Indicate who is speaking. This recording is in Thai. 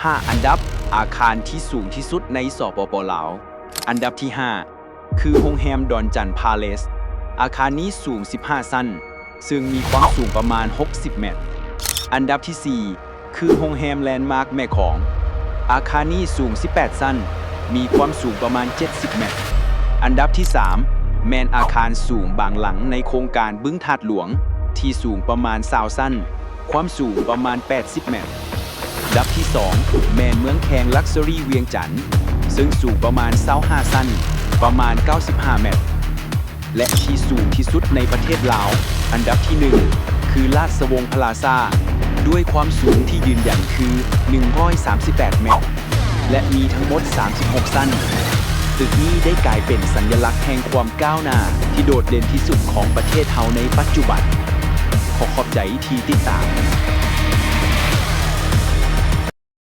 Speaker 1: 5 อันดับอาคารที่สูงที่สุดในสปป.ลาวอันดับที่ 5 คือโรงแรมดอนจันทร์พาเลสอาคารนี้สูง 15 ชั้นซึ่งมีความสูงประมาณ 60 เมตรอันดับที่ 4 คือโรงแรมแลนด์มาร์คแม่ของอาคารนี้สูง 18 ชั้นมีความสูงประมาณ 70 เมตรอันดับที่ 3 แมนอาคารสูงบางหลังในโครงการบึ้งถาดหลวงที่สูงประมาณ20 ชั้นความสูงประมาณ 80 เมตรอันดับที่ 2 แมนเมืองแคงลักซ์รี่เวียงจันทร์ซึ่งสูงประมาณ25 ชั้นประมาณ 95 เมตรและที่สูงที่สุดในประเทศลาวอันดับที่ 1 คือลาดสวงพลาซ่าด้วยความสูงที่ยืนยันคือ 138 เมตรและมีทั้งหมด 36 ชั้นตึกนี้ได้กลายเป็นสัญลักษณ์แห่งความก้าวหน้าที่โดดเด่นที่สุดของประเทศเฮาในปัจจุบันขอบใจที่ติดตาม